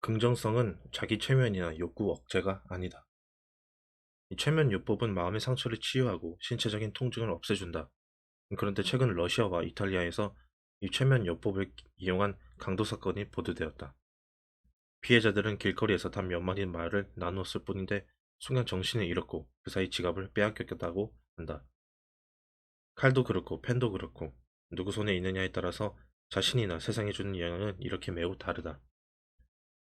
긍정성은 자기 최면이나 욕구 억제가 아니다. 이 최면 요법은 마음의 상처를 치유하고 신체적인 통증을 없애준다. 그런데 최근 러시아와 이탈리아에서 이 최면 요법을 이용한 강도 사건이 보도되었다. 피해자들은 길거리에서 단 몇 마디 말을 나누었을 뿐인데 순간 정신을 잃었고 그 사이 지갑을 빼앗겼다고 한다. 칼도 그렇고 펜도 그렇고 누구 손에 있느냐에 따라서 자신이나 세상에 주는 영향은 이렇게 매우 다르다.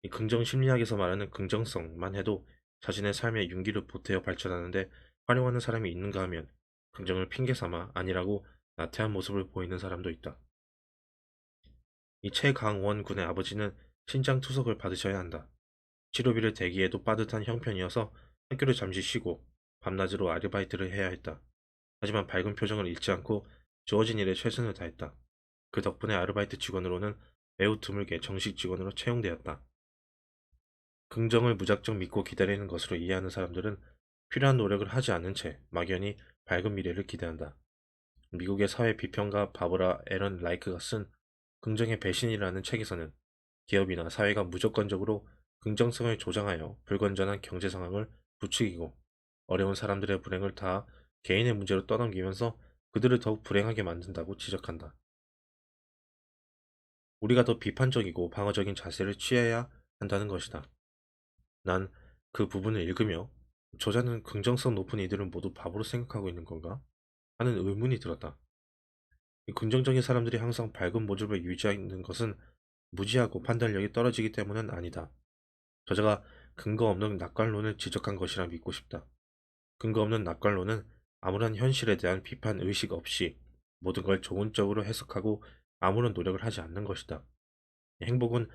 이 긍정 심리학에서 말하는 긍정성만 해도 자신의 삶에 윤기를 보태어 발전하는데 활용하는 사람이 있는가 하면 긍정을 핑계 삼아 아니라고 나태한 모습을 보이는 사람도 있다. 이 최강원 군의 아버지는 신장 투석을 받으셔야 한다. 치료비를 대기에도 빠듯한 형편이어서 학교를 잠시 쉬고 밤낮으로 아르바이트를 해야 했다. 하지만 밝은 표정을 잃지 않고 주어진 일에 최선을 다했다. 그 덕분에 아르바이트 직원으로는 매우 드물게 정식 직원으로 채용되었다. 긍정을 무작정 믿고 기다리는 것으로 이해하는 사람들은 필요한 노력을 하지 않는 채 막연히 밝은 미래를 기대한다. 미국의 사회 비평가 바버라 에런 라이크가 쓴 긍정의 배신이라는 책에서는 기업이나 사회가 무조건적으로 긍정성을 조장하여 불건전한 경제 상황을 부추기고 어려운 사람들의 불행을 다 개인의 문제로 떠넘기면서 그들을 더욱 불행하게 만든다고 지적한다. 우리가 더 비판적이고 방어적인 자세를 취해야 한다는 것이다. 난 그 부분을 읽으며 저자는 긍정성 높은 이들은 모두 바보로 생각하고 있는 건가? 하는 의문이 들었다. 이 긍정적인 사람들이 항상 밝은 모습을 유지하는 것은 무지하고 판단력이 떨어지기 때문은 아니다. 저자가 근거 없는 낙관론을 지적한 것이라 믿고 싶다. 근거 없는 낙관론은 아무런 현실에 대한 비판 의식 없이 모든 걸 조건적으로 해석하고 아무런 노력을 하지 않는 것이다. 행복은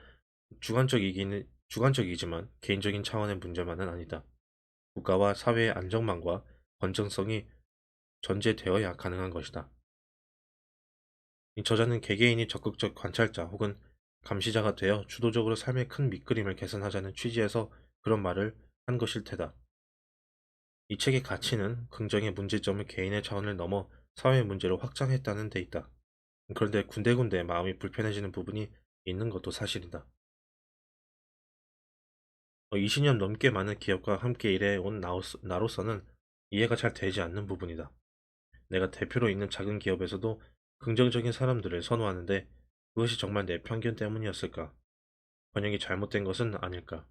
주관적이지만 개인적인 차원의 문제만은 아니다. 국가와 사회의 안정망과 건전성이 전제되어야 가능한 것이다. 이 저자는 개개인이 적극적 관찰자 혹은 감시자가 되어 주도적으로 삶의 큰 밑그림을 개선하자는 취지에서 그런 말을 한 것일 테다. 이 책의 가치는 긍정의 문제점을 개인의 차원을 넘어 사회 문제로 확장했다는 데 있다. 그런데 군데군데 마음이 불편해지는 부분이 있는 것도 사실이다. 20년 넘게 많은 기업과 함께 일해온 나로서는 이해가 잘 되지 않는 부분이다. 내가 대표로 있는 작은 기업에서도 긍정적인 사람들을 선호하는데 그것이 정말 내 편견 때문이었을까? 번역이 잘못된 것은 아닐까?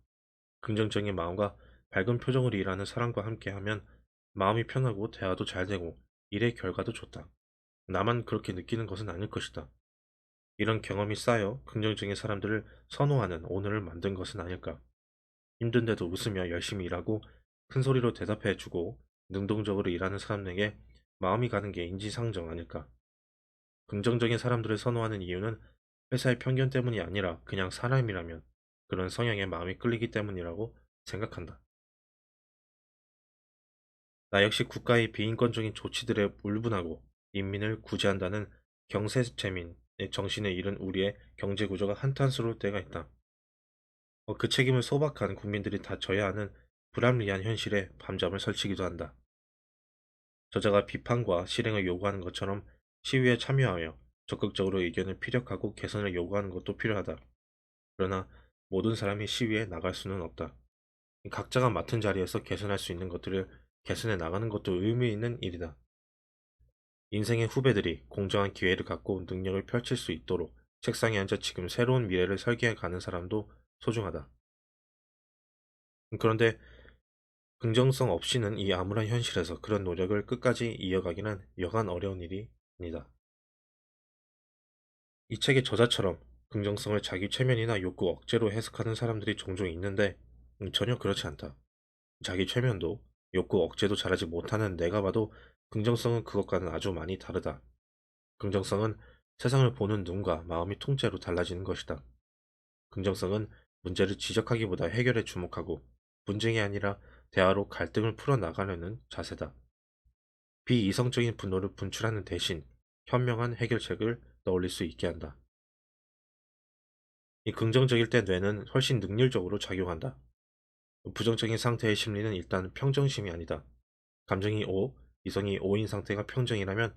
긍정적인 마음과 밝은 표정으로 일하는 사람과 함께하면 마음이 편하고 대화도 잘 되고 일의 결과도 좋다. 나만 그렇게 느끼는 것은 아닐 것이다. 이런 경험이 쌓여 긍정적인 사람들을 선호하는 오늘을 만든 것은 아닐까? 힘든데도 웃으며 열심히 일하고 큰 소리로 대답해주고 능동적으로 일하는 사람에게 마음이 가는 게 인지상정 아닐까? 긍정적인 사람들을 선호하는 이유는 회사의 편견 때문이 아니라 그냥 사람이라면 그런 성향에 마음이 끌리기 때문이라고 생각한다. 나 역시 국가의 비인권적인 조치들에 울분하고 인민을 구제한다는 경세재민의 정신을 잃은 우리의 경제구조가 한탄스러울 때가 있다. 그 책임을 소박한 국민들이 다 져야 하는 불합리한 현실에 밤잠을 설치기도 한다. 저자가 비판과 실행을 요구하는 것처럼 시위에 참여하여 적극적으로 의견을 피력하고 개선을 요구하는 것도 필요하다. 그러나 모든 사람이 시위에 나갈 수는 없다. 각자가 맡은 자리에서 개선할 수 있는 것들을 개선해 나가는 것도 의미 있는 일이다. 인생의 후배들이 공정한 기회를 갖고 능력을 펼칠 수 있도록 책상에 앉아 지금 새로운 미래를 설계해 가는 사람도 소중하다. 그런데 긍정성 없이는 이 암울한 현실에서 그런 노력을 끝까지 이어가기는 여간 어려운 일입니다. 이 책의 저자처럼 긍정성을 자기 최면이나 욕구 억제로 해석하는 사람들이 종종 있는데 전혀 그렇지 않다. 자기 최면도 욕구 억제도 잘하지 못하는 내가 봐도 긍정성은 그것과는 아주 많이 다르다. 긍정성은 세상을 보는 눈과 마음이 통째로 달라지는 것이다. 긍정성은 문제를 지적하기보다 해결에 주목하고 분쟁이 아니라 대화로 갈등을 풀어나가려는 자세다. 비이성적인 분노를 분출하는 대신 현명한 해결책을 떠올릴 수 있게 한다. 이 긍정적일 때 뇌는 훨씬 능률적으로 작용한다. 부정적인 상태의 심리는 일단 평정심이 아니다. 감정이 5, 이성이 5인 상태가 평정이라면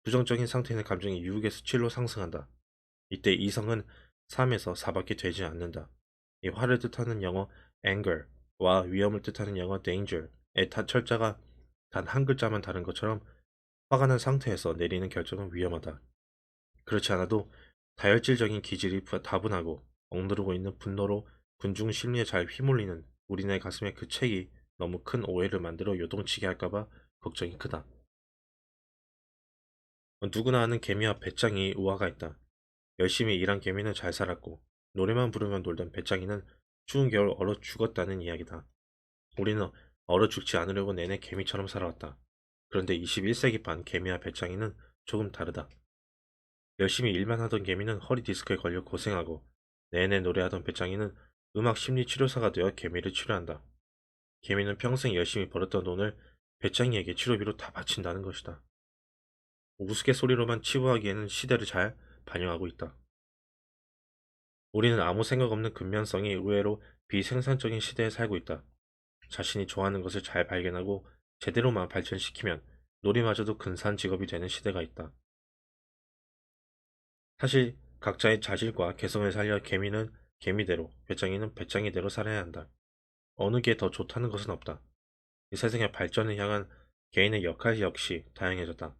부정적인 상태는 감정이 6에서 7로 상승한다. 이때 이성은 3에서 4밖에 되지 않는다. 이 화를 뜻하는 영어 anger와 위험을 뜻하는 영어 danger의 철자가 단 한 글자만 다른 것처럼 화가 난 상태에서 내리는 결정은 위험하다. 그렇지 않아도 다혈질적인 기질이 다분하고 억누르고 있는 분노로 군중 심리에 잘 휘몰리는 우리네 가슴에 그 책이 너무 큰 오해를 만들어 요동치게 할까봐 걱정이 크다. 누구나 아는 개미와 배짱이 우화가 있다. 열심히 일한 개미는 잘 살았고 노래만 부르며 놀던 배짱이는 추운 겨울 얼어 죽었다는 이야기다. 우리는 얼어 죽지 않으려고 내내 개미처럼 살아왔다. 그런데 21세기판 개미와 배짱이는 조금 다르다. 열심히 일만 하던 개미는 허리 디스크에 걸려 고생하고 내내 노래하던 배짱이는 음악 심리 치료사가 되어 개미를 치료한다. 개미는 평생 열심히 벌었던 돈을 배짱이에게 치료비로 다 바친다는 것이다. 우스갯소리로만 치부하기에는 시대를 잘 반영하고 있다. 우리는 아무 생각 없는 근면성이 의외로 비생산적인 시대에 살고 있다. 자신이 좋아하는 것을 잘 발견하고 제대로만 발전시키면 놀이마저도 근사한 직업이 되는 시대가 있다. 사실 각자의 자질과 개성을 살려 개미는 개미대로, 배짱이는 배짱이대로 살아야 한다. 어느 게 더 좋다는 것은 없다. 이 세상의 발전을 향한 개인의 역할 역시 다양해졌다.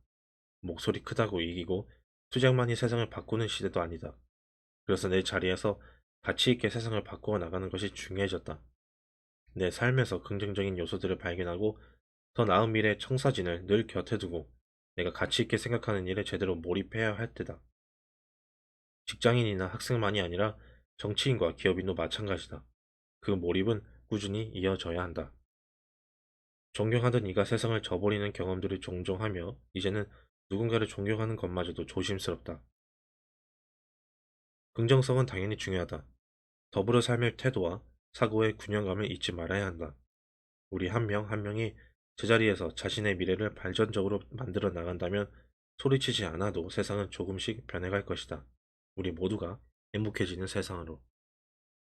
목소리 크다고 이기고 수작만이 세상을 바꾸는 시대도 아니다. 그래서 내 자리에서 가치 있게 세상을 바꾸어 나가는 것이 중요해졌다. 내 삶에서 긍정적인 요소들을 발견하고 더 나은 미래의 청사진을 늘 곁에 두고 내가 가치 있게 생각하는 일에 제대로 몰입해야 할 때다. 직장인이나 학생만이 아니라 정치인과 기업인도 마찬가지다. 그 몰입은 꾸준히 이어져야 한다. 존경하던 이가 세상을 저버리는 경험들을 종종 하며 이제는 누군가를 존경하는 것마저도 조심스럽다. 긍정성은 당연히 중요하다. 더불어 삶의 태도와 사고의 균형감을 잊지 말아야 한다. 우리 한 명 한 명이 제자리에서 자신의 미래를 발전적으로 만들어 나간다면 소리치지 않아도 세상은 조금씩 변해갈 것이다. 우리 모두가 행복해지는 세상으로.